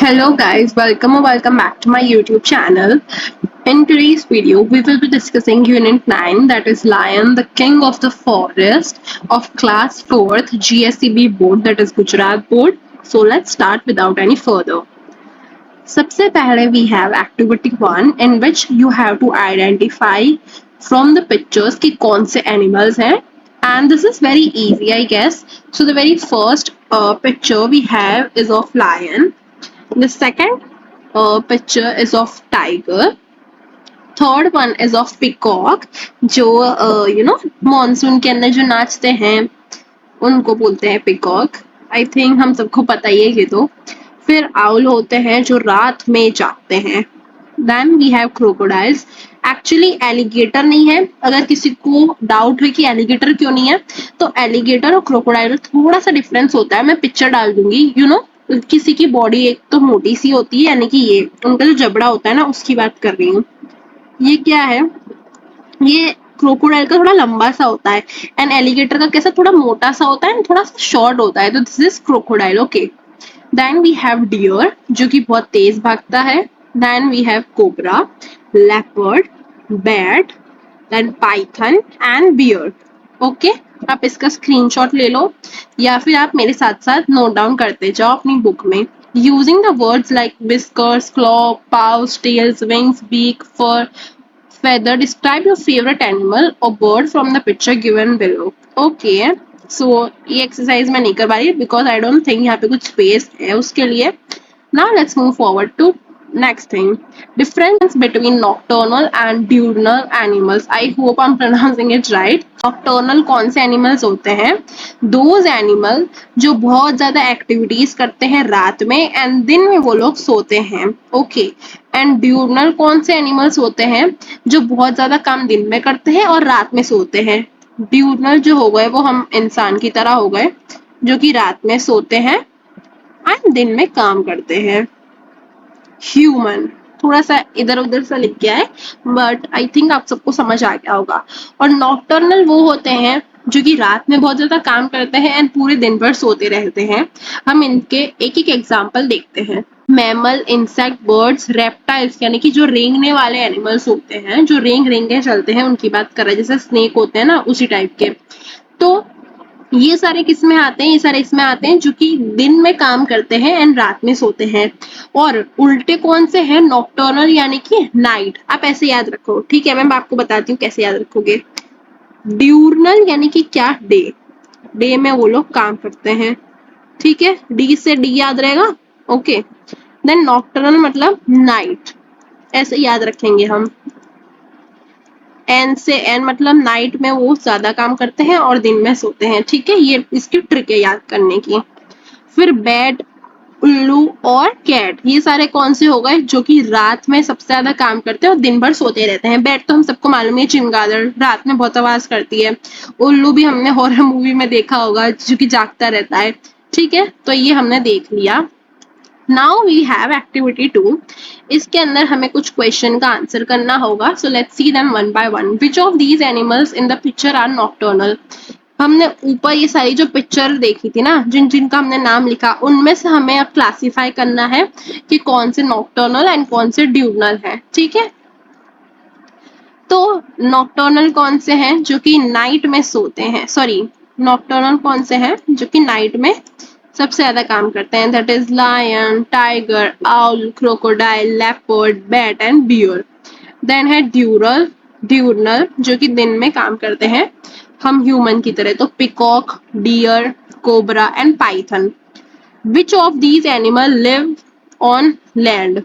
Hello guys, welcome or welcome back to my YouTube channel. In today's video, we will be discussing Unit 9, that is Lion, the King of the Forest of Class 4th GSEB Board, that is Gujarat Board. So let's start without any further. सबसे पहले we have activity 1 in which you have to identify from the pictures कि कौन से animals हैं, and this is very easy I guess. So the very first picture we have is of lion. The second picture is of tiger. Third one is of peacock जो monsoon के अंदर जो नाचते हैं उनको बोलते हैं peacock. I think हम सबको पता ही है ये तो. फिर owl होते हैं जो रात में जागते हैं. Then we have crocodiles. Actually alligator नहीं है. अगर किसी को डाउट है कि एलिगेटर क्यों नहीं है तो एलिगेटर और क्रोकोडाइल थोड़ा सा डिफरेंस होता है. मैं पिक्चर डाल दूंगी. किसी की बॉडी एक तो मोटी सी होती है, यानी कि ये उनका जो जबड़ा होता है ना उसकी बात कर रही हूँ. ये क्या है, ये क्रोकोडाइल का थोड़ा लंबा सा होता है एंड एलिगेटर का कैसा थोड़ा मोटा सा होता है, थोड़ा सा शॉर्ट होता है. तो this is crocodile. Okay. Then we have deer जो कि बहुत तेज भागता है. Then we have cobra, leopard, bat, then python and bear. Okay. आप इसका स्क्रीनशॉट ले लो या फिर आप मेरे साथ साथ नोट डाउन करते जाओ अपनी बुक में. Using the words like whiskers, claw, paws, tails, wings, beak, fur, feather, describe your favorite animal or bird from the picture given below. Okay. So ये एक्सरसाइज मैं नहीं कर पा रही बिकॉज आई डोंट थिंक यहाँ पे कुछ स्पेस है उसके लिए. Now let's move forward to next thing. Difference between nocturnal and diurnal animals. I hope I'm pronouncing it right. Nocturnal कौन से animals होते हैं? Those animal जो बहुत ज़्यादा activities करते हैं रात में and दिन में वो लोग सोते हैं. Okay. And diurnal कौन से animals होते हैं जो बहुत ज़्यादा काम दिन में करते हैं और रात में सोते हैं. Diurnal जो हो गए वो हम इंसान की तरह हो गए जो कि रात में सोते हैं एंड दिन में काम करते हैं. ह्यूमन थोड़ा सा इधर उधर सा लिख गया है बट आई थिंक आप सबको समझ आ गया होगा. और नॉक्टर्नल वो होते हैं जो कि रात में बहुत ज्यादा काम करते हैं एंड पूरे दिन भर सोते रहते हैं. हम इनके एक एक एग्जाम्पल देखते हैं. मैमल, इंसेक्ट, बर्ड्स, रेप्टाइल्स यानी कि जो रेंगने वाले एनिमल्स होते हैं जो रेंग रेंग के चलते हैं उनकी बात कर रहे हैं, जैसे स्नेक होते हैं ना उसी टाइप के. तो ये सारे किस में आते हैं, ये सारे इसमें आते हैं जो कि दिन में काम करते हैं एंड रात में सोते हैं. और उल्टे कौन से हैं, नॉक्टर्नल यानी कि नाइट. आप ऐसे याद रखो. ठीक है, मैं आपको बताती हूँ कैसे याद रखोगे. ड्यूरनल यानी कि क्या, डे. डे में वो लोग काम करते हैं. ठीक है, डी से डी याद रहेगा. ओके. देन नॉक्टर्नल मतलब नाइट, ऐसे याद रखेंगे हम. एन से एन मतलब नाइट में वो ज्यादा काम करते हैं और दिन में सोते हैं. ठीक है, ये इसकी ट्रिक है याद करने की. फिर बैट, उल्लू और कैट, ये सारे कौन से हो गए जो कि रात में सबसे ज्यादा काम करते हैं और दिन भर सोते रहते हैं. बैट तो हम सबको मालूम है, चिमगादड़ रात में बहुत आवाज करती है. उल्लू भी हमने हॉरर मूवी में देखा होगा जो कि जागता रहता है. ठीक है, तो ये हमने देख लिया. Now we have activity 2. इसके अंदर हमें कुछ क्वेश्चन का आंसर करना होगा. So let's see them one by one. Which of these animals in the picture are nocturnal. हमने ऊपर ये सारी जो पिक्चर देखी थी ना, जिनका हमने नाम लिखा, उनमें से हमें अब क्लासिफाई करना है कि कौन से नॉक्टर्नल एंड कौन से ड्यूरनल है. ठीक है, तो नॉक्टर्नल कौन से हैं जो कि नाइट में सोते हैं, सॉरी नॉक्टर्नल कौन से हैं जो कि नाइट में सबसे ज्यादा काम करते हैं. That is lion, tiger, owl, crocodile, leopard, bat and bear. Then है ड्यूरनल जो कि दिन में काम करते हैं हम ह्यूमन की तरह. तो peacock, deer, cobra and python. Which of these animal live on land,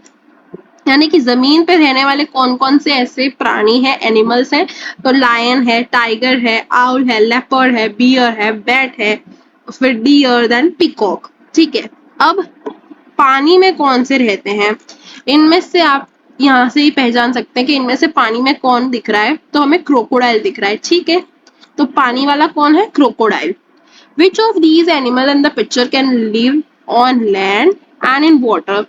यानी कि जमीन पे रहने वाले कौन कौन से ऐसे प्राणी हैं, एनिमल्स हैं. तो लायन है, टाइगर है, आउल है, लेपर्ड है, बियर है, बैट है, फिर डियर, देन पिकॉक. ठीक है, अब पानी में कौन से रहते हैं, इनमें से आप यहाँ से ही पहचान सकते हैं कि इनमें से पानी में कौन दिख रहा है. तो हमें क्रोकोडाइल दिख रहा है. ठीक है, तो पानी वाला कौन है, crocodile. Which of these animal in the picture can live on land and in water.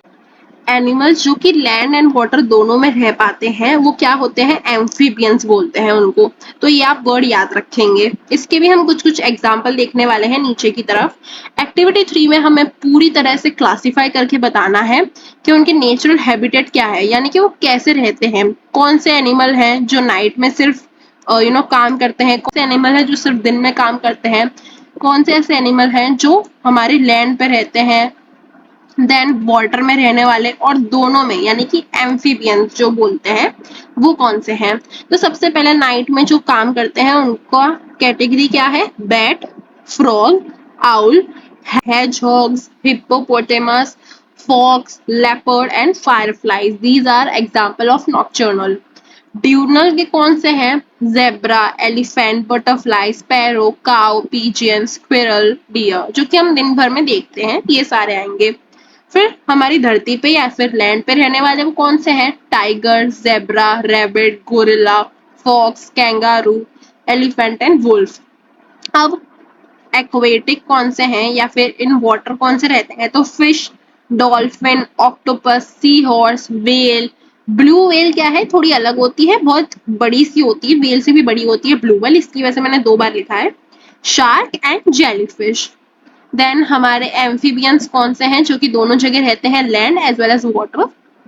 Animals जो कि लैंड एंड वाटर दोनों में रह पाते हैं वो क्या होते हैं, एम्फीबियंस बोलते हैं उनको। तो ये आप वर्ड याद रखेंगे। इसके भी हम कुछ कुछ एग्जाम्पल देखने वाले हैं नीचे की तरफ। एक्टिविटी 3 में हमें पूरी तरह से क्लासिफाई करके बताना है कि उनके नेचुरल हैबिटेट क्या है, यानी कि वो कैसे रहते हैं, कौन से एनिमल हैं जो नाइट में सिर्फ काम करते हैं, कौन से एनिमल है जो सिर्फ दिन में काम करते हैं, कौन से ऐसे एनिमल हैं जो हमारे लैंड पे रहते हैं, देन वाटर में रहने वाले, और दोनों में यानी कि एम्फीबियंस जो बोलते हैं वो कौन से हैं। तो सबसे पहले नाइट में जो काम करते हैं उनका कैटेगरी क्या है, bat, frog, owl, hedgehogs, hippopotamus, fox, leopard and fireflies. These are example of nocturnal. Diurnal के कौन से हैं, zebra, elephant, butterfly, sparrow, cow, pigeon, squirrel, deer, जो कि हम दिन भर में देखते हैं, ये सारे आएंगे। फिर हमारी धरती पे या फिर लैंड पे रहने वाले वो कौन से हैं, tiger, zebra, rabbit, gorilla, fox, kangaroo, elephant and wolf. अब एक्वेटिक कौन से हैं या फिर इन वाटर कौन से रहते हैं, तो fish, dolphin, octopus, sea horse, well. Blue whale क्या है, थोड़ी अलग होती है, बहुत बड़ी सी होती है, वेल से भी बड़ी होती है ब्लू वेल, इसकी वजह से मैंने 2 बार लिखा है। Shark and jellyfish. देन हमारे एम्फीबियंस कौन से हैं जो कि दोनों जगह रहते हैं, land as well as water.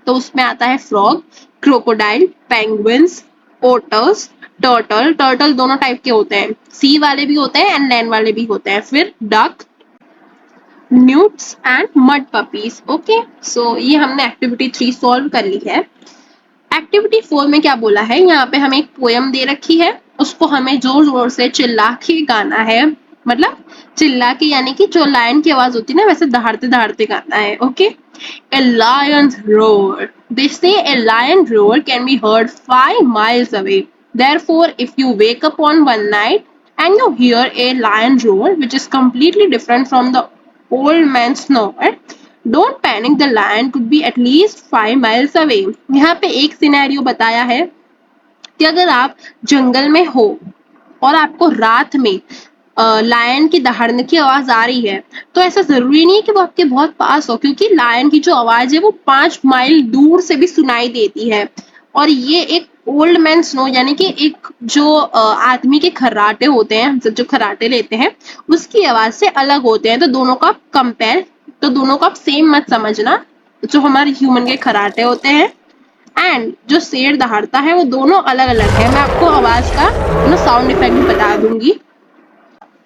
तो उसमें आता है frog, crocodile, penguins, otters, turtle. Turtle दोनों टाइप के होते हैं, सी वाले भी होते हैं एंड लैंड वाले भी होते हैं। फिर duck, newts and mud puppies. Okay, so ये हमने एक्टिविटी 3 सॉल्व कर ली है। एक्टिविटी 4 में क्या बोला है, यहाँ पे हमें एक पोयम दे रखी है, उसको हमें जोर जोर से चिल्ला के गाना है, मतलब चिल्ला के यानी कि जो लायन की आवाज होती है ना वैसे दहाड़ते दहाड़ते गाना है। Okay, a lion's roar, they say a lion roar can be heard 5 miles away, therefore if you wake up on one night and you hear a lion roar which is completely different from the old man's snore, don't panic, the lion could be at least 5 miles away। यहाँ पे एक scenario बताया है कि अगर आप जंगल में हो और आपको रात में लायन की दहाड़ने की आवाज आ रही है, तो ऐसा जरूरी नहीं है कि वो आपके बहुत पास हो, क्योंकि लायन की जो आवाज है वो 5 माइल दूर से भी सुनाई देती है। और ये एक ओल्ड मैन स्नो यानी कि एक जो आदमी के खर्राटे होते हैं, हम सब जो खर्राटे लेते हैं उसकी आवाज से अलग होते हैं। तो दोनों का कंपेयर, तो दोनों को आप सेम मत समझना। जो हमारे ह्यूमन के खर्राटे होते हैं एंड जो शेर दहाड़ता है वो दोनों अलग अलग है। मैं आपको आवाज का साउंड इफेक्ट भी बता दूंगी।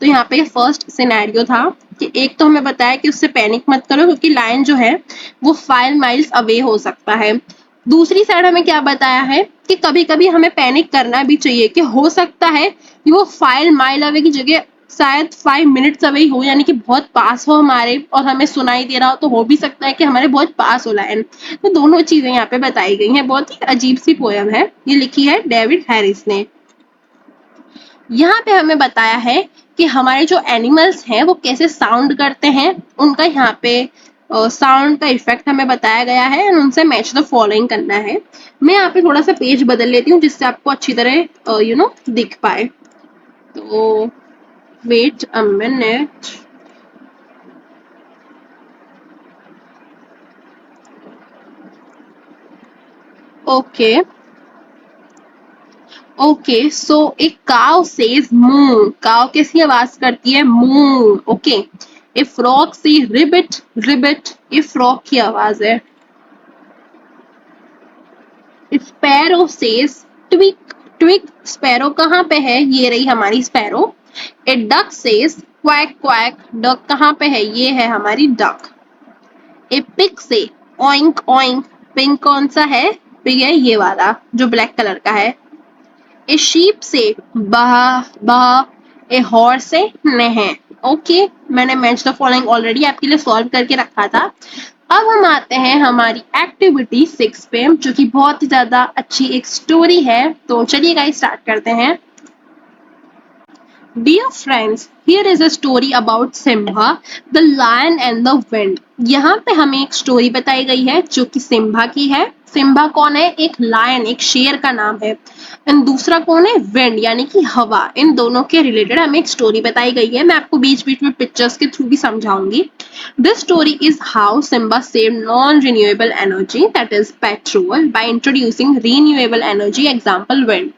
तो यहाँ पे फर्स्ट सिनेरियो था कि एक तो हमें बताया कि उससे पैनिक मत करो क्योंकि लायन जो है वो 5 माइल्स अवे हो सकता है। दूसरी साइड हमें क्या बताया है कि कभी कभी हमें पैनिक करना भी चाहिए, कि हो सकता है कि वो 5 माइल अवे की जगह शायद 5 मिनट्स अवे हो, यानी कि बहुत पास हो हमारे और हमें सुनाई दे रहा हो, तो हो भी सकता है कि हमारे बहुत पास हो लायन। तो दोनों चीजें यहाँ पे बताई गई हैं। बहुत ही अजीब सी पोयम है, ये लिखी है डेविड हैरिस ने। यहाँ पे हमें बताया है कि हमारे जो एनिमल्स हैं वो कैसे साउंड करते हैं, उनका यहाँ पे साउंड का इफेक्ट हमें बताया गया है और उनसे मैच द फॉलोइंग करना है। मैं यहाँ पे थोड़ा सा पेज बदल लेती हूँ जिससे आपको अच्छी तरह दिख पाए। तो wait a minute. Okay okay, so a cow says moo. Cow कैसी आवाज करती है, मू। ओके, ए फ्रॉग से रिबिट, रिबिट ये फ्रॉग की आवाज है। Sparrow says tweet, tweet. Sparrow कहाँ पे है, ये रही हमारी sparrow. A duck says quack, quack. Duck कहाँ पे है, ये है हमारी duck. A pig says oink, oink. Pig कौन सा है, पिग है ये वाला जो ब्लैक कलर का है। ए शीप से बहा, बहा। ए हॉर्स से नह। ओके, मैंने मैच द फॉलोइंग ऑलरेडी आपके लिए सॉल्व करके रखा था। अब हम आते हैं हमारी एक्टिविटी 6 पे, जो कि बहुत ही ज्यादा अच्छी एक स्टोरी है। तो चलिए गाइस स्टार्ट करते हैं। Dear friends, here is a story about Simba, the lion and the wind। यहाँ पे हमें एक स्टोरी बताई गई है जो कि सिम्बा की है सिम्बा कौन है? एक लायन, एक शेर का नाम है। एंड दूसरा कौन है? विंड यानी कि हवा। इन दोनों के रिलेटेड हमें एक स्टोरी बताई गई है, मैं आपको बीच बीच में पिक्चर्स के थ्रू भी समझाऊंगी। This story is how Simba save non renewable energy that is petrol by introducing renewable energy, example wind.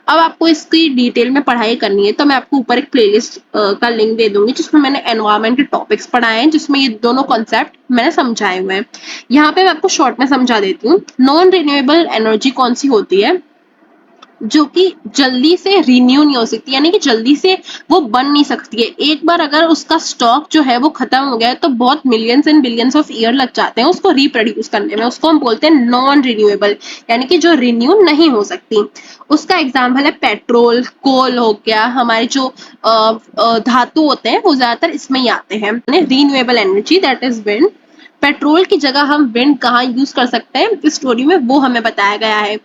अब आपको इसकी डिटेल में पढ़ाई करनी है तो मैं आपको ऊपर एक प्लेलिस्ट का लिंक दे दूंगी जिसमें मैंने एनवायरमेंट के टॉपिक्स पढ़ाए हैं, जिसमें ये दोनों कॉन्सेप्ट मैंने समझाए हुए हैं। यहाँ पे मैं आपको शॉर्ट में समझा देती हूँ। नॉन रिन्यूएबल एनर्जी कौन सी होती है? जो कि जल्दी से रिन्यू नहीं हो सकती, यानी कि जल्दी से वो बन नहीं सकती है। एक बार अगर उसका स्टॉक जो है वो खत्म हो गया है तो बहुत millions and billions of year लग जाते हैं उसको रिप्रोड्यूस करने में। उसको हम बोलते हैं नॉन रिन्यूएबल, यानी कि जो रिन्यू नहीं हो सकती। उसका एग्जाम्पल है पेट्रोल, कोल हो गया। हमारे जो धातु होते हैं वो ज्यादातर इसमें ही आते हैं। Renewable energy that is wind. Petrol की जगह हम विंड कहाँ यूज कर सकते हैं इस स्टोरी में वो हमें बताया गया है,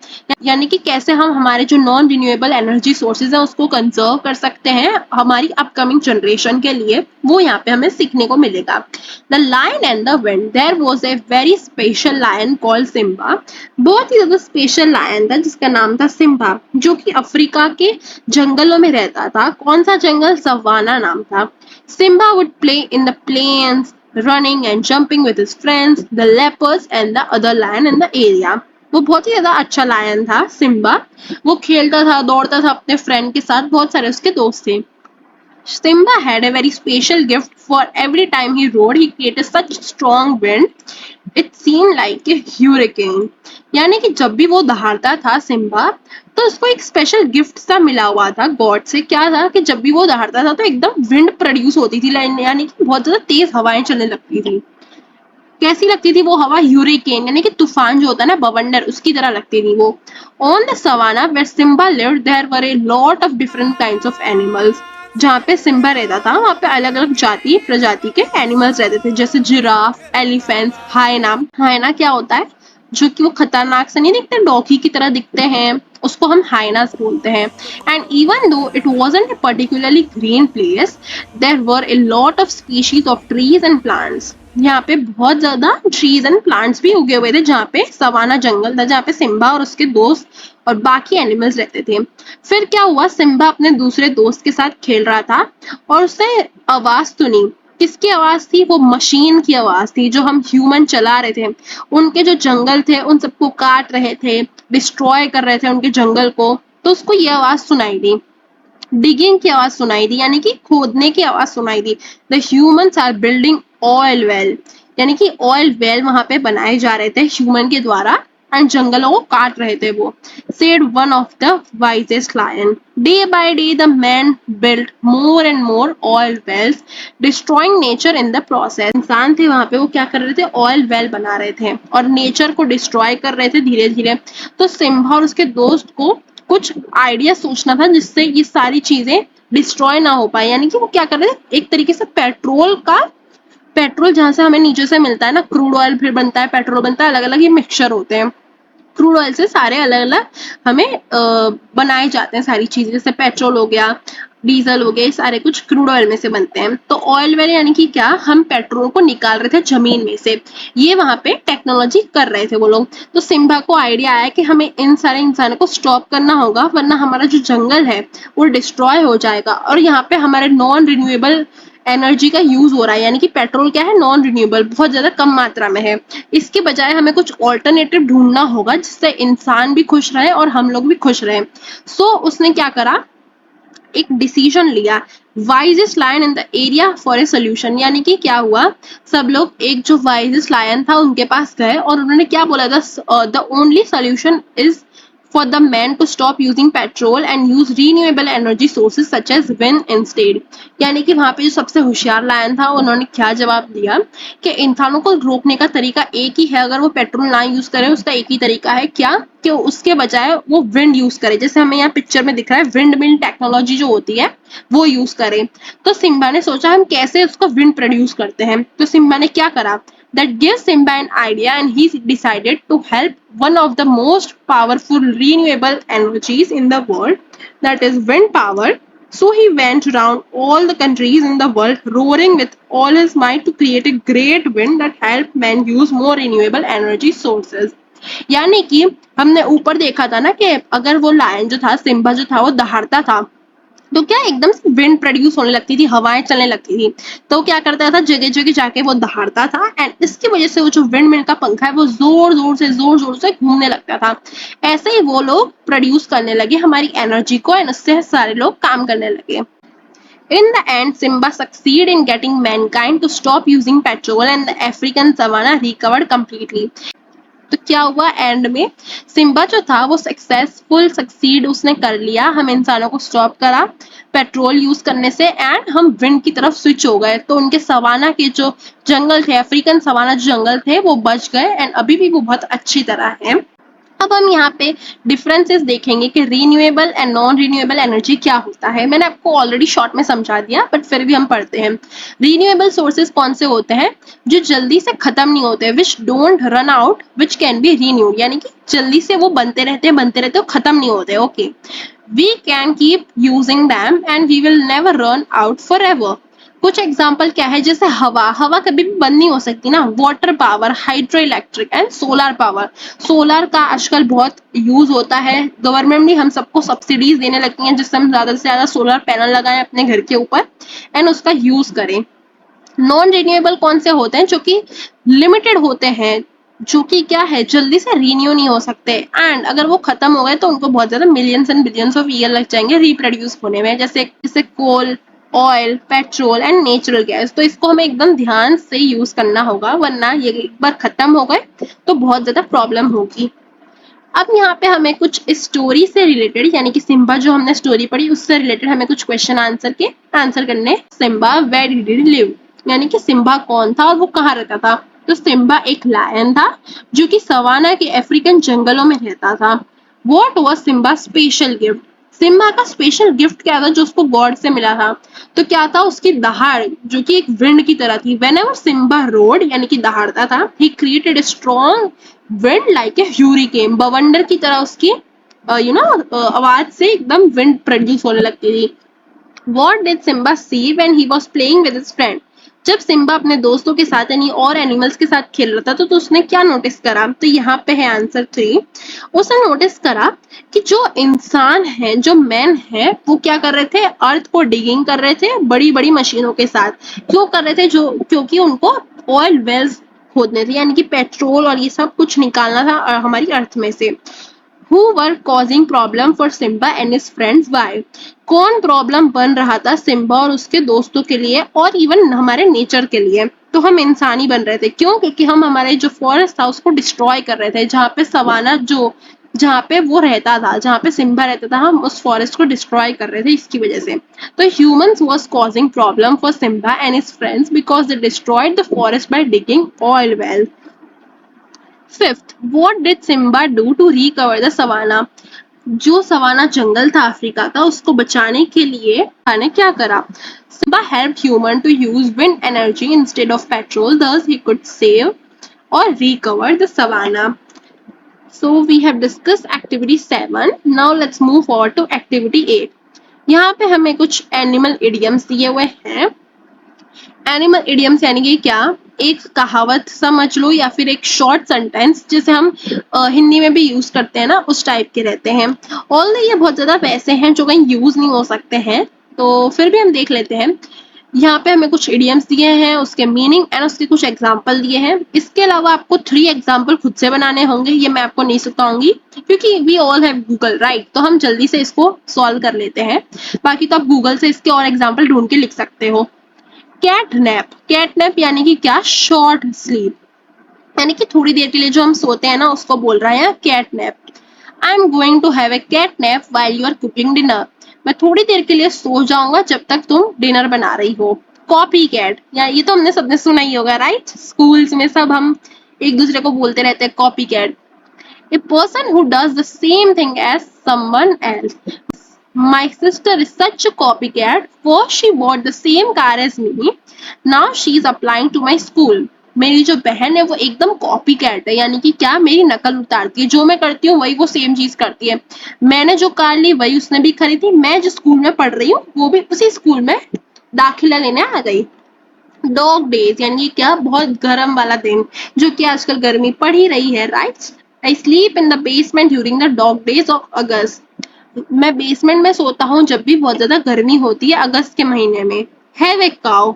यानी कि कैसे हम हमारे जो नॉन रिन्यूएबल एनर्जी सोर्सेज हैं उसको कंजर्व कर सकते हैं हमारी अपकमिंग जनरेशन के लिए, वो यहाँ पे हमें सीखने को मिलेगा। The lion and the wind. There was a very special lion called Simba. बहुत ही ज्यादा स्पेशल लायन था जिसका नाम था सिम्बा, जो कि अफ्रीका के जंगलों में रहता था। कौन सा जंगल? सवाना नाम था। Simba would play in the plains, running and jumping with his friends, the leopards and the other lion in the area. वो बहुत ही ज्यादा अच्छा लायन था सिम्बा। वो खेलता था, दौड़ता था अपने फ्रेंड के साथ, बहुत सारे उसके दोस्त थे। Simba had a very special gift for every time he rode, he created such strong wind. It seemed like a hurricane. यानी कि जब भी वो दहाड़ता था सिम्बा तो उसको एक स्पेशल गिफ्ट सा मिला हुआ था गॉड से। क्या था कि जब भी वो दहाड़ता था तो एकदम विंड प्रोड्यूस होती थी, यानी कि बहुत ज्यादा तेज हवाएं चलने लगती थी। कैसी लगती थी वो हवा? ह्यूरिकेन, यानी कि तूफान जो होता है ना, बवंडर, उसकी तरह लगती थी वो। On the savannah where Simba lived there were a lot of different kinds of animals. जहाँ पे सिम्बा रहता था वहाँ पे अलग अलग जाति प्रजाति के एनिमल्स रहते थे, जैसे जिराफ, एलिफेंट्स, हाइना। हाइना क्या होता है? जो कि वो खतरनाक से नहीं दिखते, डॉगी की तरह दिखते हैं, उसको हम हाइनास बोलते हैं। And even though it wasn't a particularly green place, there were a lot of species of trees and plants. यहाँ पे बहुत ज्यादा ट्रीज एंड प्लांट्स भी उगे हुए थे, जहाँ पे सवाना जंगल था, जहाँ पे सिम्बा और उसके दोस्त और बाकी एनिमल्स रहते थे। फिर क्या हुआ? सिम्बा अपने दूसरे दोस्त के साथ खेल रहा था और उसने आवाज सुनी। किसकी आवाज थी? वो मशीन की आवाज थी जो हम ह्यूमन चला रहे थे। उनके जो जंगल थे उन सबको काट रहे थे, डिस्ट्रॉय कर रहे थे उनके जंगल को। तो उसको ये आवाज सुनाई दी, डिगिंग की आवाज सुनाई दी, यानी कि खोदने की आवाज सुनाई दी। The humans are building oil well, यानी कि ऑयल वेल वहां पे बनाए जा रहे थे ह्यूमन के द्वारा एंड जंगलों को काट रहे थे वो। said one of the wisest lion. Day by day the men built more and more oil wells, destroying nature in the process. इंसान थे वहां पे, वो क्या कर रहे थे? ऑयल वेल बना रहे थे और नेचर को डिस्ट्रॉय कर रहे थे धीरे धीरे। तो सिम्बा और उसके दोस्त को कुछ आइडिया सोचना था जिससे ये सारी चीजें डिस्ट्रॉय ना हो पाए, यानी कि वो क्या कर रहे थे? एक तरीके से पेट्रोल जहां से हमें नीचे से मिलता है ना, क्रूड ऑयल फिर बनता है, पेट्रोल बनता है, अलग अलग ये मिक्सचर होते हैं। क्रूड ऑयल से सारे अलग अलग हमें बनाए जाते हैं सारी चीजें, जैसे पेट्रोल हो गया, डीजल हो गया, सारे कुछ क्रूड ऑयल में से बनते हैं। तो ऑयल वेल यानी कि क्या? हम पेट्रोल को निकाल रहे थे जमीन में से, ये वहां पे टेक्नोलॉजी कर रहे थे वो लोग। तो सिम्बा को आइडिया आया कि हमें इन सारे इंसानों को स्टॉप करना होगा, वरना हमारा जो जंगल है वो डिस्ट्रॉय हो जाएगा। और यहाँ पे हमारे नॉन रिन्यूएबल एनर्जी का यूज हो रहा है, यानी कि पेट्रोल क्या है? नॉन रिन्यूएबल, बहुत ज्यादा कम मात्रा में है। इसके बजाय हमें कुछ ऑल्टरनेटिव ढूंढना होगा जिससे इंसान भी खुश रहे और हम लोग भी खुश रहे। सो उसने क्या करा? एक डिसीजन लिया, wisest lion in the area for a solution. यानी कि क्या हुआ? सब लोग एक जो वाइजेस्ट लायन था उनके पास गए और उन्होंने क्या बोला था? The only solution is for the men to stop using petrol and use renewable energy sources such as wind instead. यानी कि वहां पे जो सबसे होशियार लायन था उन्होंने क्या जवाब दिया कि इंसानों को रोकने का तरीका एक ही है, अगर वो पेट्रोल ना यूज करे उसका एक ही तरीका है, क्या? कि उसके बजाय वो विंड यूज करे, जैसे हमें यहाँ पिक्चर में दिख रहा है, विंड मिल टेक्नोलॉजी जो होती है वो यूज करे। तो सिम्बा ने सोचा हम कैसे उसको विंड प्रोड्यूस करते हैं। तो सिम्बा ने क्या करा? That gives Simba an idea and he decided to help one of the most powerful renewable energies in the world, that is wind power. So he went around all the countries in the world roaring with all his might to create a great wind that helped men use more renewable energy sources. यानी कि हमने ऊपर देखा था ना कि अगर वो लायन जो था, सिम्बा जो था, वो दहाड़ता था तो क्या एकदम से विंड प्रोड्यूस होने लगती थी, हवाएं चलने लगती थी। तो क्या करता था, जगह जगह जाके वो दहाड़ता था एंड इसकी वजह से वो जो विंड मिल का पंखा है वो जोर जोर से घूमने लगता था। ऐसे ही वो लोग प्रोड्यूस करने लगे हमारी एनर्जी को एंड उससे सारे लोग काम करने लगे। In the end, Simba succeeded in getting mankind to stop using petrol and the African savanna recovered completely. तो क्या हुआ एंड में, सिम्बा जो था वो सक्सेसफुल सक्सीड उसने कर लिया, हम इंसानों को स्टॉप करा पेट्रोल यूज करने से एंड हम विंड की तरफ स्विच हो गए। तो उनके सवाना के जो जंगल थे, अफ्रीकन सवाना जो जंगल थे, वो बच गए एंड अभी भी वो बहुत अच्छी तरह है। अब हम यहाँ पे डिफरेंसेस देखेंगे कि renewable and non renewable energy क्या होता है। मैंने आपको ऑलरेडी शॉर्ट में समझा दिया बट फिर भी हम पढ़ते हैं। रीन्यूएबल सोर्सेज कौन से होते हैं, जो जल्दी से खत्म नहीं होते, which don't run out which can be renewed, यानी कि जल्दी से वो बनते रहते हैं, खत्म नहीं होते। Okay, we can keep using them and we will never run out forever एवर। कुछ एग्जाम्पल क्या है, जैसे हवा, हवा कभी भी बंद नहीं हो सकती ना। Water power, hydro electric and solar power. Solar का आजकल बहुत यूज होता है, गवर्नमेंट भी हम सबको सब्सिडीज देने लगती है जिससे हम ज्यादा से ज्यादा सोलर पैनल लगाएं अपने घर के ऊपर एंड उसका यूज करें। नॉन रिन्यूएबल कौन से होते हैं, जो कि लिमिटेड होते हैं, जो कि क्या है, जल्दी से रिन्यू नहीं हो सकते एंड अगर वो खत्म हो गए तो उनको बहुत ज्यादा millions and billions of year लग जाएंगे रिप्रोड्यूस होने में, जैसे coal, oil, petrol and natural gas. तो इसको हमें एकदम ध्यान से यूज करना होगा, वरना ये एक बार खत्म हो गए तो बहुत ज्यादा प्रॉब्लम होगी। अब यहाँ पे हमें कुछ स्टोरी से रिलेटेड, यानी कि सिम्बा जो हमने स्टोरी पढ़ी उससे रिलेटेड हमें कुछ क्वेश्चन आंसर करने। Simba where did he live, यानी कि सिम्बा कौन था और वो कहाँ रहता था। तो सिम्बा एक लायन था जो कि सवाना के अफ्रीकन जंगलों में रहता था। What was Simba special gift, Simba का स्पेशल गिफ्ट क्या था जो उसको गॉड से मिला था। तो क्या था, उसकी दहाड़ जो कि एक विंड की तरह थी। व्हेनेवर सिम्बा रोड, यानी कि दहाड़ता था, he created a strong wind like a ह्यूरिकेन, बवंडर की तरह उसकी आवाज से एकदम विंड प्रोड्यूस होने लगती थी। What did Simba see when he was playing with his friend? जब सिम्बा अपने दोस्तों के साथ यानी और एनिमल्स के साथ खेल रहा था तो उसने क्या नोटिस करा। तो यहाँ पे है आंसर 3। उसने नोटिस करा कि जो इंसान है, जो मैन है, वो क्या कर रहे थे, अर्थ को डिगिंग कर रहे थे बड़ी बड़ी मशीनों के साथ। क्यों कर रहे थे, जो क्योंकि उनको ऑयल वेल्स खोदने थे, यानी कि पेट्रोल और ये सब कुछ निकालना था हमारी अर्थ में से। Who were causing problem for Simba and his friends? Why? कौन प्रॉब्लम बन रहा था सिम्बा और उसके दोस्तों के लिए और इवन हमारे नेचर के लिए। तो हम इंसान ही बन रहे थे। क्यों? क्योंकि हम हमारे जो फॉरेस्ट था उसको डिस्ट्रॉय कर रहे थे, जहाँ पे सवाना जहाँ पे वो रहता था, जहाँ पे सिम्बा रहता था, हम उस फॉरेस्ट को डिस्ट्रॉय कर रहे थे इसकी वजह से। तो humans was causing problem for Simba and his friends because they destroyed the forest by digging oil well. Fifth, what did Simba do to recover the savannah? जो सवाना जंगल था अफ्रीका का, उसको बचाने के लिए ने क्या करा। Simba helped human to use wind energy instead of petrol, thus he could save or recover the savannah. So we have discussed activity 7. Now let's move forward to activity 8. यहाँ पे हमें कुछ एनिमल इडियम्स दिए हुए हैं। Animal idioms यानी कि क्या, एक कहावत समझ लो या फिर एक शॉर्ट सेंटेंस, जिसे हम हिंदी में भी यूज करते हैं ना, उस टाइप के रहते हैं। ऑल ये बहुत ज्यादा वैसे हैं जो कहीं यूज नहीं हो सकते हैं, तो फिर भी हम देख लेते हैं। यहाँ पे हमें कुछ इडियम्स दिए हैं, उसके मीनिंग एंड उसके कुछ एग्जाम्पल दिए हैं। इसके अलावा आपको 3 एग्जाम्पल खुद से बनाने होंगे, ये मैं आपको नहीं सिखाऊंगी क्योंकि we all have Google, right. तो हम जल्दी से इसको सॉल्व कर लेते हैं, बाकी तो आप गूगल से इसके और एग्जाम्पल ढूंढ के लिख सकते हो। कैटनैप, कैटनैप यानी कि क्या, शॉर्ट स्लीप, यानी कि थोड़ी देर के लिए जो हम सोते हैं ना, उसको बोल रहा है catnap. I am going to have a catnap while you are cooking dinner, मैं थोड़ी देर के लिए सो जाऊंगा जब तक तुम डिनर बना रही हो। कॉपी कैट, या ये तो हमने सबने सुना ही होगा, राइट। स्कूल्स में सब हम एक दूसरे को बोलते रहते हैं copy cat. A person who does the same thing as someone else, my sister is such a copycat, first she bought the same car as me, now she is applying to my school. मेरी जो बहन है वो एकदम copy cat है, यानी कि क्या, मेरी नकल उतारती है, जो मैं करती हूँ वही वो सेम चीज करती है। मैंने जो कार ली वही उसने भी खरीदी, मैं जिस स्कूल में पढ़ रही हूँ वो भी उसी स्कूल में दाखिला लेने आ गई। डॉग डेज यानी कि क्या, बहुत गर्म वाला दिन, जो कि आजकल गर्मी पड़ ही रही है, right. I sleep in the basement during the dog days of अगस्त। मैं बेसमेंट में सोता हूँ जब भी बहुत ज्यादा गर्मी होती है अगस्त के महीने में। Have a cow,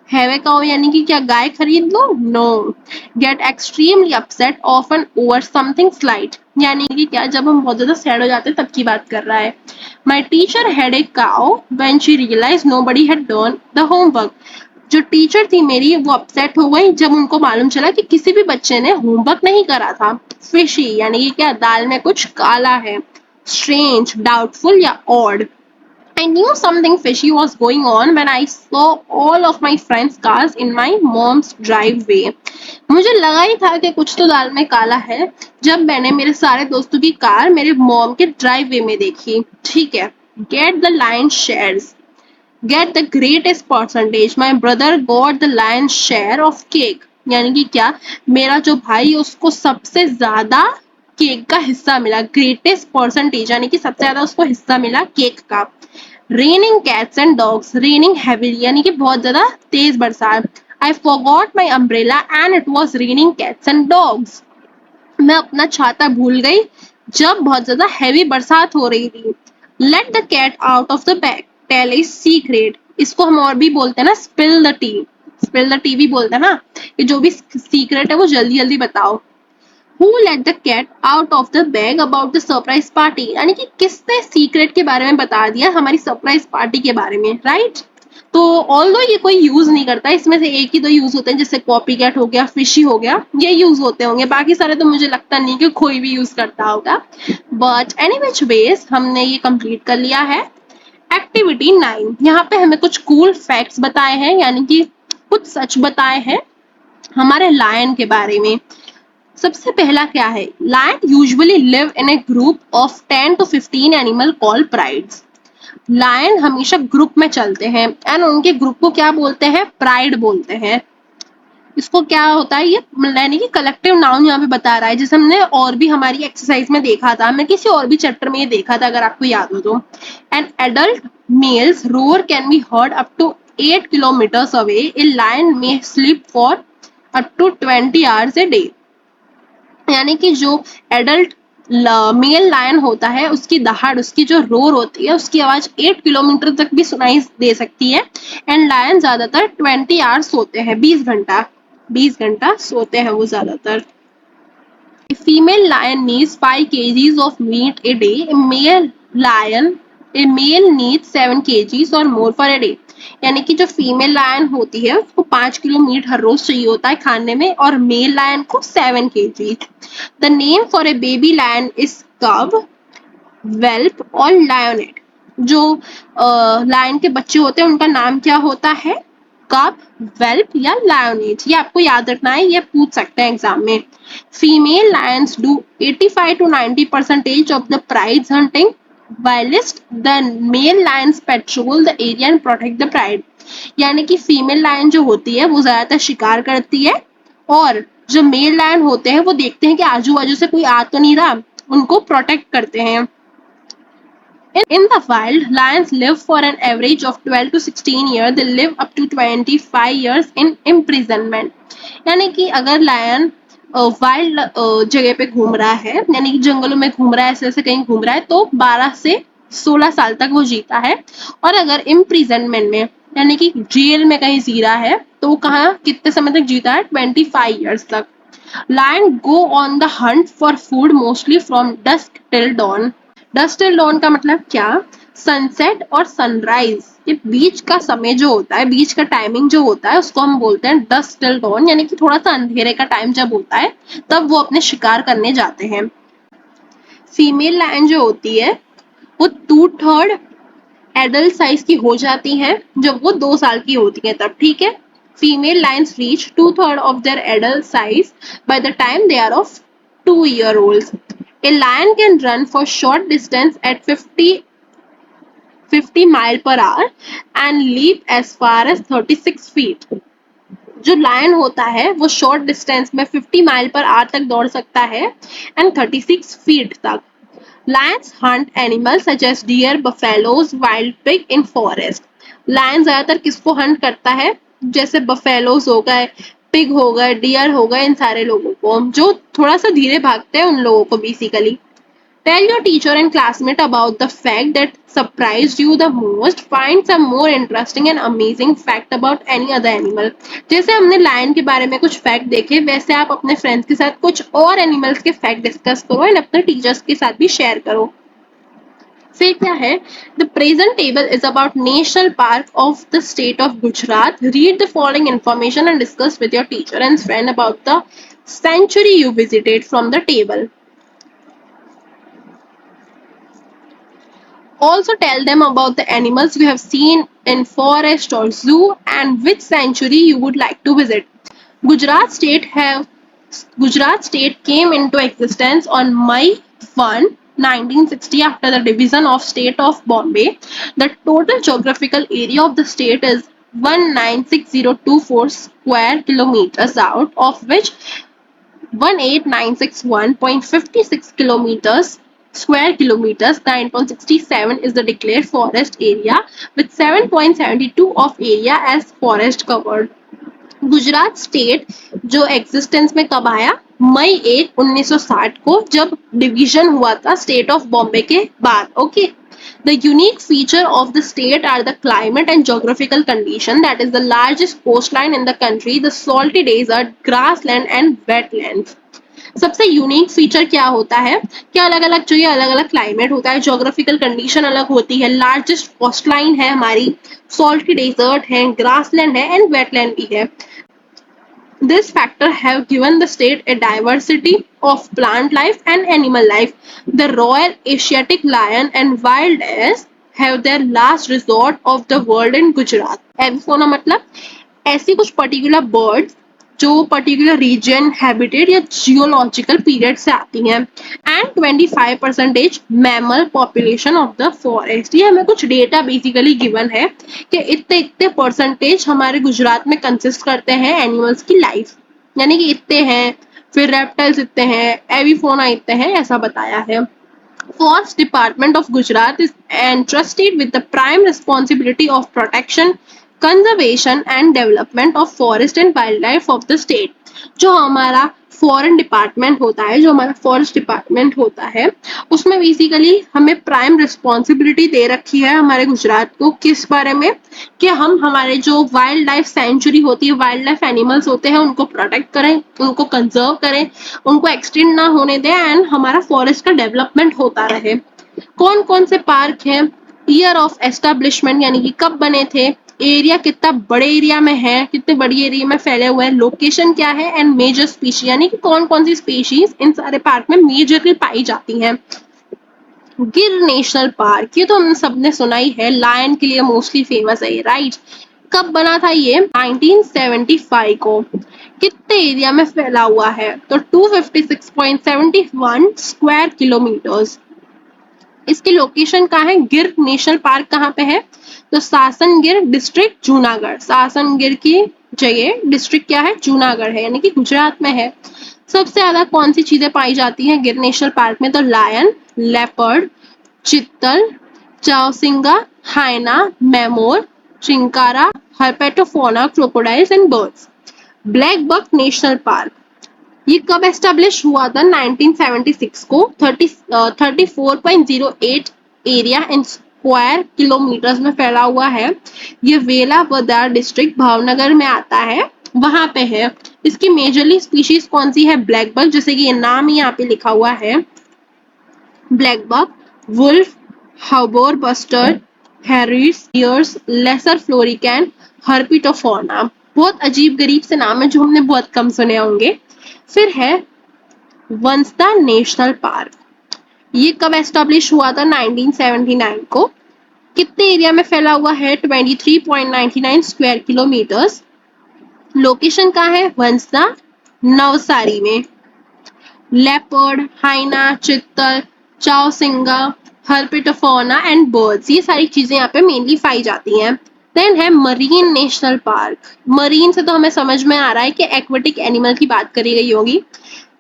have a cow यानी कि क्या गाय खरीद लो? No. Get extremely upset often over something slight, यानी कि क्या जब हम बहुत ज्यादा सैड हो जाते हैं तब की बात कर रहा है। My teacher had a cow when she realise nobody had done the homework. जो टीचर थी मेरी वो अपसेट हो गई जब उनको मालूम चला कि किसी भी बच्चे ने होमवर्क नहीं करा था। फिशी यानी कि क्या दाल में कुछ काला है। स्ट्रेंज, डाउटफुल या odd. I knew something fishy was going on when I saw all of my friends' cars in my mom's driveway. मुझे लगा ही था कि कुछ तो दाल में काला है जब मैंने मेरे सारे दोस्तों की कार मेरे मॉम के ड्राइववे में देखी। ठीक है। Get the lion's shares. Get the greatest percentage. My brother got the lion's share of cake. यानी कि क्या मेरा जो भाई उसको सबसे ज्यादा केक का हिस्सा मिला। ग्रेटेस्ट परसेंटेज यानी कि सबसे ज्यादा उसको हिस्सा मिला केक का। Raining cats and dogs, raining heavily यानी कि बहुत ज्यादा तेज बरसात। I forgot my umbrella and it was raining cats and dogs. मैं अपना छाता भूल गई जब बहुत ज्यादा हैवी बरसात हो रही थी। Let the cat out of the bag, tell a secret. इसको हम और भी बोलते हैं ना spill the tea, spill the tea भी बोलते हैं ना, कि जो भी सीक्रेट है वो जल्दी जल्दी बताओ। Who let the cat out of the bag about the surprise party? यानी कि किसने सीक्रेट के बारे में बता दिया हमारी सरप्राइज पार्टी के बारे में, राइट? तो ऑल्दो ये कोई यूज नहीं करता, इसमें से एक ही तो यूज होते हैं, जैसे कॉपी कैट हो गया, फिशी हो गया, ये यूज होते होंगे। बाकी सारे तो मुझे लगता नहीं कि कोई भी यूज करता होगा। बट एनी विच वेज हमने ये कंप्लीट कर लिया है। एक्टिविटी 9, यहाँ पे हमें कुछ कूल फैक्ट्स बताए हैं, यानी कि कुछ सच बताए हैं हमारे लायन के बारे में। सबसे पहला क्या है, lion usually live in a group of 10 to 15 animal called prides. Lion हमेशा ग्रुप में चलते हैं एंड उनके ग्रुप को क्या बोलते हैं, प्राइड बोलते हैं। इसको क्या होता है, ये यानी कि कलेक्टिव नाउन यहाँ पे बता रहा है, जैसे हमने और भी हमारी एक्सरसाइज में देखा था, मैं किसी और भी चैप्टर में ये देखा था अगर आपको याद हो तो। An adult males roar can be heard up to 8 kilometers away. A lion may sleep for up to 20 hours a day। यानी कि जो एडल्ट मेल लायन होता है उसकी दहाड़, उसकी जो रोर होती है, उसकी आवाज 8 किलोमीटर तक भी सुनाई दे सकती है। एंड लायन ज्यादातर 20 आवर्स सोते हैं, 20 घंटा सोते हैं वो ज्यादातर। Female lion needs 5 kgs of meat a day. A male needs 7 kgs or more for a day. यानी कि जो फीमेल लायन होती है उसको 5 किलो मीट हर रोज चाहिए होता है खाने में, और मेल लायन को 7 kg। The name for a baby lion is cub, whelp और लायोनेट। जो लायन के बच्चे होते हैं उनका नाम क्या होता है, कब, वेल्प या लायोनेट। ये आपको याद रखना है, ये पूछ सकते हैं एग्जाम में। Female Lions do 85 to 90% of the prize hunting, whilst the male lions patrol the area and protect the pride। यानी कि फीमेल लायन जो होती है वो ज्यादातर शिकार करती है, और जो मेल लायन होते हैं वो देखते हैं कि आजू बाजू से कोई आ तो नहीं रहा, उनको प्रोटेक्ट करते हैं। In the wild, lions live for an average of 12 to 16 years. They live up to 25 years in imprisonment। यानी कि अगर लायन वाइल्ड जगह पे घूम रहा है, यानी कि जंगलों में घूम रहा है, ऐसे ऐसे कहीं घूम रहा है, तो 12 से 16 साल तक वो जीता है। और अगर इम्प्रिजनमेंट में यानी कि जेल में कहीं जी रहा है तो वो कहाँ कितने समय तक जीता है, 25 years तक। Lion go on the hunt for food mostly from dusk till dawn। Dusk till dawn का मतलब क्या, सनसेट और सनराइज ये बीच का समय जो होता है, बीच का टाइमिंग जो होता है उसको हम बोलते हैं डस्ट टिल डॉन। यानी कि थोड़ा सा अंधेरे का टाइम जब होता है तब वो अपने शिकार करने जाते हैं। फीमेल लायन जो होती है वो 2/3 एडल्ट साइज की हो जाती है जब वो 2 साल की होती है तब, ठीक है। Female Lions reach 2/3 of their adult size by the time they are of 2-year-olds। A lion can run for short distance at 50 mile per hour and leap as far as 36 feet। जो lion होता है वो short distance में 50 mile per hour तक दौड़ सकता है and 36 feet तक। Lions hunt animals such as deer, buffaloes, wild pig in forest। Lion ज्यादातर किसको हंट करता है, जैसे बफेलोज हो गए, पिग हो गए, डियर हो गए, इन सारे लोगों को जो थोड़ा सा धीरे भागते हैं उन लोगों को basically. Tell your teacher and classmate about the fact that surprised you the most. Find some more interesting and amazing fact about any other animal. जैसे हमने लायन के बारे में कुछ फैक्ट देखे, वैसे आप अपने फ्रेंड्स के साथ कुछ और एनिमल्स के फैक्ट डिस्कस करो एंड अपने टीचर्स के साथ भी शेयर करो। फिर क्या है, the present table is about national park of the state of Gujarat. Read the following information and discuss with your teacher and friend about the century you visited from the table. Also tell them about the animals you have seen in forest or zoo and which sanctuary you would like to visit. Gujarat state came into existence on May 1, 1960 after the division of state of Bombay. The total geographical area of the state is 196024 square kilometers, out of which 18961.56 kilometers square kilometers, 9.67 is the declared forest area with 7.72 of area as forest covered. Gujarat state जो existence में कब आया, मई 1960 को, जब division हुआ था state of Bombay के बाद। Okay, the unique feature of the state are the climate and geographical condition. That is the largest coastline in the country, the salty desert, grassland and wetlands. सबसे यूनिक फीचर क्या होता है कि अलग अलग जो ये अलग अलग क्लाइमेट होता है, जोग्राफिकल कंडीशन अलग होती है, लार्जेस्ट कोस्टलाइन है हमारी, सॉल्टी डेजर्ट है, ग्रासलैंड है एंड वेटलैंड भी है। This factor have given the state a diversity of plant life and animal life. The Royal Asiatic lion and wild ass have their last resort of the world in Gujarat. एविफोना मतलब ऐसी कुछ particular birds जो particular reason, habitat या geological period से आती हैं, and 25% mammal population of the forest. ये हमें कुछ डेटा बेसिकली गिवन है कि इतने इतने परसेंटेज हमारे गुजरात में कंसिस्ट करते हैं एनिमल्स की लाइफ, यानी कि इतने हैं, फिर रेप्टाइल्स इतने हैं, एविफोना इतने हैं, ऐसा बताया है। Forest Department of Gujarat is entrusted with the prime responsibility of protection, conservation and development of forest and wildlife of the state. जो हमारा फॉरेन डिपार्टमेंट होता है, जो हमारा फॉरेस्ट डिपार्टमेंट होता है, उसमें बेसिकली हमें प्राइम रिस्पॉन्सिबिलिटी दे रखी है हमारे गुजरात को, किस बारे में कि हम हमारे जो वाइल्ड लाइफ सेंचुरी होती है, वाइल्ड लाइफ एनिमल्स होते हैं, उनको प्रोटेक्ट करें, उनको कंजर्व करें, उनको एक्सटेंड ना होने दें एंड हमारा फॉरेस्ट का डेवलपमेंट होता रहे। कौन कौन से पार्क हैं, ईयर ऑफ एस्टेब्लिशमेंट यानी कि कब बने थे, एरिया कितना बड़े एरिया में है, कितने बड़ी एरिया में फैले हुए हैं, लोकेशन क्या है एंड मेजर स्पीशीज यानी कि कौन कौन सी स्पीशीज इन सारे पार्क में मेजरली पाई जाती हैं। गिर नेशनल पार्क, ये तो हम सबने सुना ही है, लायन के लिए मोस्टली फेमस है ये, राइट। कब बना था ये, 1975 को। कितने एरिया में फैला हुआ है, तो 256.71 स्क्वायर किलोमीटर्स। इसकी लोकेशन कहाँ है, गिर नेशनल पार्क कहाँ पे है, तो सासनगिर डिस्ट्रिक्ट जूनागढ़, सासनगिर की जगह डिस्ट्रिक्ट क्या है, जूनागढ़ है, यानी कि गुजरात में है। सबसे ज्यादा कौन सी चीजें पाई जाती हैं गिर नेशनल पार्क में, तो lion, leopard, chital, chousingha, hyena, मेमोर, chinkara, herpetofauna, crocodiles and birds. Blackbuck national park, ये कब एस्टेब्लिश हुआ था, 1976 को। 34.08 एरिया इन स्क्वायर किलोमीटर्स में फैला हुआ है। ये वेला वदार डिस्ट्रिक्ट भावनगर में आता है, वहां पे है। इसकी मेजरली स्पीशीज कौन सी है, ब्लैक बक, जैसे कि ये नाम ही यहाँ पे लिखा हुआ है, blackbuck, wolf, houbara bustard, hares, deers, lesser florican, herpetofauna. बहुत अजीब गरीब से नाम है जो हमने बहुत कम सुने होंगे। फिर है वंसदा नेशनल पार्क, ये कब एस्टेब्लिश हुआ था, 1979 को। कितने एरिया में फैला हुआ है, 23.99 स्क्वायर किलोमीटर्स। लोकेशन कहाँ है, वंसदा नवसारी में। लेपर्ड, हाइना, चित्तल, चाउसिंगा, हर्पिटोफोना एंड बर्ड्स, ये सारी चीजें यहाँ पे मेनली पाई जाती हैं। देन है मरीन नेशनल पार्क। मरीन से तो हमें समझ में आ रहा है कि एक्वेटिक एनिमल की बात करी गई होगी।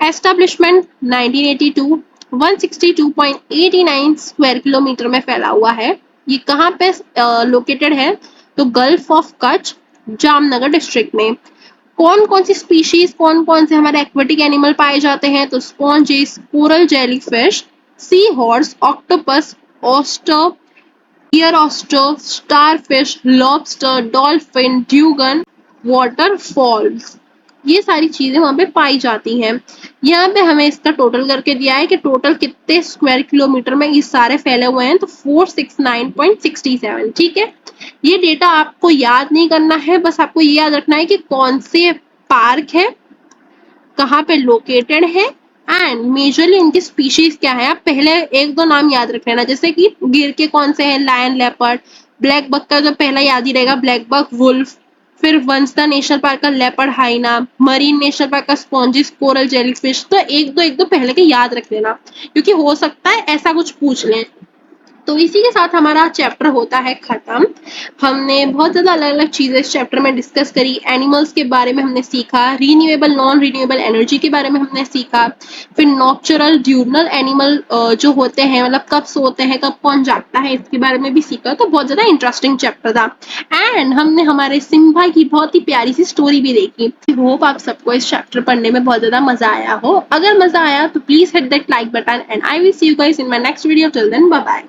एस्टेब्लिशमेंट 1982, 162.89 स्क्वायर किलोमीटर में फैला हुआ है। ये कहाँ पे लोकेटेड है, तो gulf of Kutch, Jamnagar district में। कौन कौन सी स्पीशीज, कौन कौन से हमारे एक्वेटिक एनिमल पाए जाते हैं, तो sponges, coral jellyfish, seahorse, octopus, oyster, ear oyster, starfish, lobster, dolphin, dugong, waterfowls, ये सारी चीजें वहां पे पाई जाती हैं। यहाँ पे हमें इसका टोटल करके दिया है कि टोटल कितने स्क्वायर किलोमीटर में ये सारे फैले हुए हैं, तो 469.67, ठीक है। ये डेटा आपको याद नहीं करना है, बस आपको ये याद रखना है कि कौन से पार्क है, कहाँ पे लोकेटेड है, एंड मेजरली इनकी स्पीशीज क्या है। आप पहले एक दो नाम याद रख लेना, जैसे कि गिर के कौन से हैं, लायन, लेपर्ड, ब्लैक बक का तो पहला याद ही रहेगा, ब्लैक बक, वुल्फ, फिर वंसदा नेशनल पार्क का लेपर्ड हाइना, मरीन नेशनल पार्क का स्पॉन्जिस, कोरल जेलीफिश, तो एक दो पहले के याद रख लेना, क्योंकि हो सकता है ऐसा कुछ पूछ लें। तो इसी के साथ हमारा चैप्टर होता है खत्म। हमने बहुत ज़्यादा अलग-अलग चीज़ें इस चैप्टर में डिस्कस करी, एनिमल्स के बारे में हमने सीखा, रीन्यूएबल नॉन रीन्यूएबल एनर्जी के बारे में हमने सीखा, फिर नॉक्चरल ड्यूरनल एनिमल जो होते हैं, मतलब कब सोते हैं, कब कौन जागता है, इसके बारे में भी सीखा। तो बहुत ज़्यादा इंटरेस्टिंग चैप्टर था, एंड हमने हमारे सिम्बा की बहुत ही प्यारी सी स्टोरी भी देखी। होप आप सबको इस चैप्टर पढ़ने में बहुत ज़्यादा मज़ा आया हो। अगर मज़ा आया तो please hit that like button, and I will see you guys in my next video. Till then, bye bye.